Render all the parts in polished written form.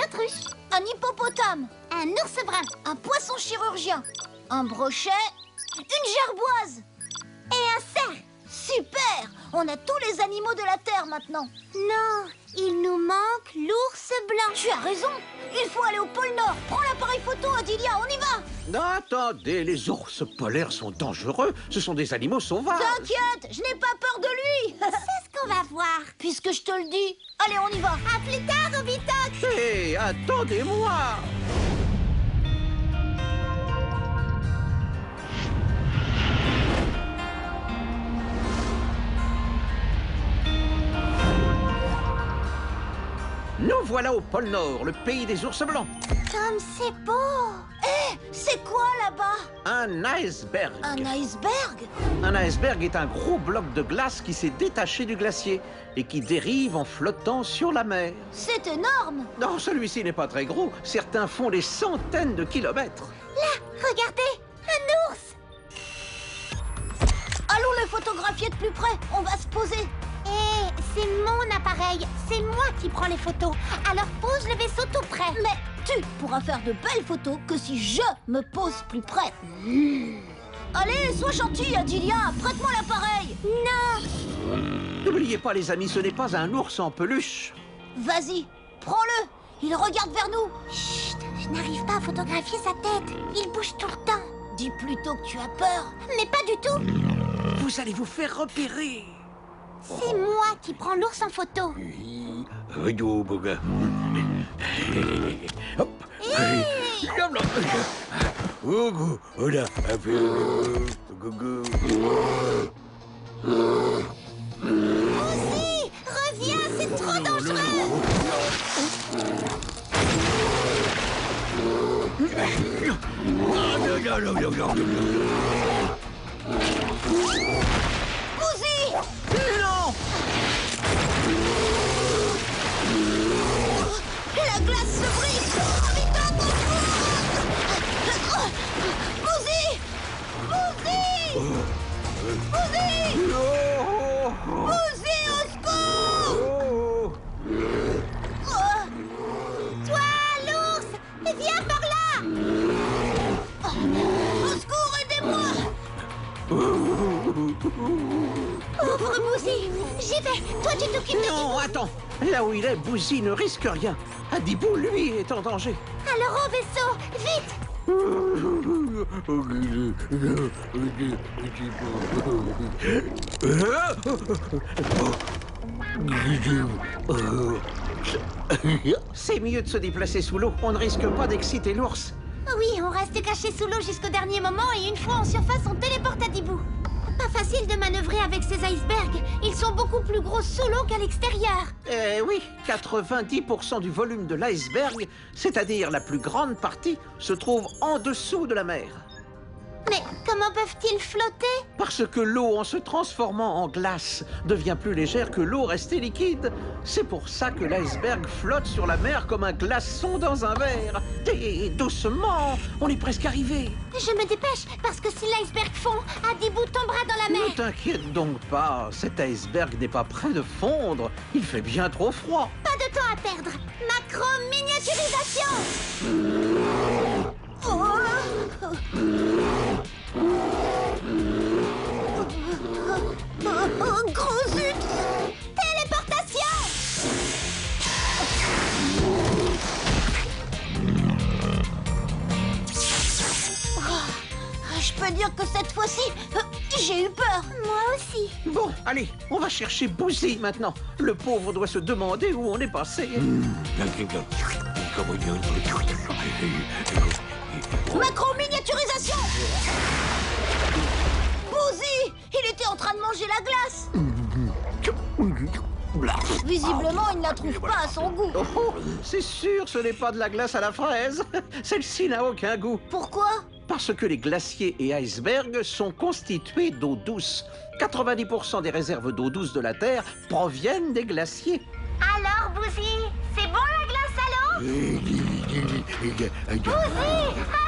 autruche. Un hippopotame. Un ours brun. Un poisson chirurgien. Un brochet. Une gerboise. Et un cerf. Super! On a tous les animaux de la Terre maintenant. Non, il nous manque l'ours blanc. Tu as raison. Il faut aller au pôle Nord. Prends l'appareil photo, Adilia, on y va. Attendez, les ours polaires sont dangereux. Ce sont des animaux sauvages. T'inquiète, je n'ai pas peur de lui. C'est ce qu'on va voir. Puisque je te le dis. Allez, on y va. À plus tard, Obitox. Hé, attendez-moi! Nous voilà au pôle Nord, le pays des ours blancs. Comme c'est beau. Hé, c'est quoi là-bas? Un iceberg. Un iceberg? Un iceberg est un gros bloc de glace qui s'est détaché du glacier et qui dérive en flottant sur la mer. C'est énorme. Non, celui-ci n'est pas très gros. Certains font des centaines de kilomètres. Là, regardez, un ours. Allons le photographier de plus près. On va se poser. Hé, c'est mon appareil. C'est moi qui prends les photos. Alors pose le vaisseau tout près. Mais tu pourras faire de belles photos que si je me pose plus près. Allez, sois gentil, Adilia. Prête-moi l'appareil. Non. N'oubliez pas, les amis, ce n'est pas un ours en peluche. Vas-y, prends-le. Il regarde vers nous. Chut, je n'arrive pas à photographier sa tête. Il bouge tout le temps. Dis plutôt que tu as peur. Mais pas du tout. Vous allez vous faire repérer. C'est moi qui prends l'ours en photo. Hop. Aussi, reviens, c'est trop dangereux. Bouzy! Non! La glace se brise. Vite, au secours! Bouzy! Bouzy! Bouzy! Bouzy, au secours! Toi, l'ours, viens par là. Au secours, aidez-moi! Pauvre Bouzy, j'y vais. Toi, tu t'occupes de... Non, attends. Là où il est, Bouzy ne risque rien. Adibou, lui, est en danger. Alors au vaisseau, vite. C'est mieux de se déplacer sous l'eau. On ne risque pas d'exciter l'ours. Oui, on reste caché sous l'eau jusqu'au dernier moment et une fois en surface, on téléporte Adibou. Pas facile de manœuvrer avec ces icebergs. Ils sont beaucoup plus gros sous l'eau qu'à l'extérieur. Eh oui, 90% du volume de l'iceberg, c'est-à-dire la plus grande partie, se trouve en dessous de la mer. Mais comment peuvent-ils flotter? Parce que l'eau, en se transformant en glace, devient plus légère que l'eau restée liquide. C'est pour ça que l'iceberg flotte sur la mer comme un glaçon dans un verre. Et doucement, on est presque arrivé. Je me dépêche, parce que si l'iceberg fond, Adibou tombera dans la mer. Ne t'inquiète donc pas, cet iceberg n'est pas prêt de fondre. Il fait bien trop froid. Pas de temps à perdre. Macro-miniaturisation. Oh, gros zut! Téléportation. Je peux dire que cette fois-ci, j'ai eu peur. Moi aussi. Bon, allez, on va chercher Bouzy maintenant. Le pauvre doit se demander où on est passé. Macro-miniaturisation! Bouzy! Il était en train de manger la glace. Visiblement, il ne la trouve pas à son goût. Oh, c'est sûr, ce n'est pas de la glace à la fraise. Celle-ci n'a aucun goût. Pourquoi? Parce que les glaciers et icebergs sont constitués d'eau douce. 90% des réserves d'eau douce de la Terre proviennent des glaciers. Alors, Bouzy, c'est bon la glace à l'eau? Bouzy,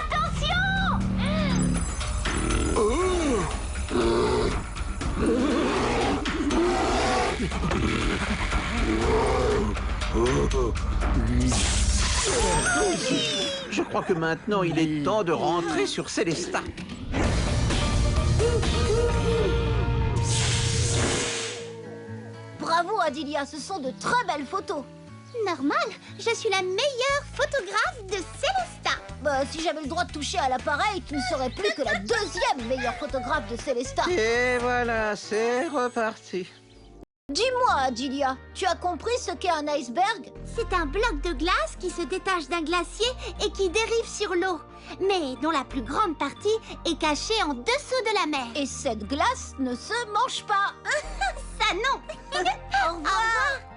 attention! Je crois que maintenant, il est temps de rentrer sur Célestat. Bravo, Adilia, ce sont de très belles photos. Normal, je suis la meilleure photographe de Célestat. Bah, si j'avais le droit de toucher à l'appareil, tu ne serais plus que la deuxième meilleure photographe de Célestat. Et voilà, c'est reparti. Dis-moi, Adilia, tu as compris ce qu'est un iceberg? C'est un bloc de glace qui se détache d'un glacier et qui dérive sur l'eau, mais dont la plus grande partie est cachée en dessous de la mer. Et cette glace ne se mange pas. Ça non. Au revoir.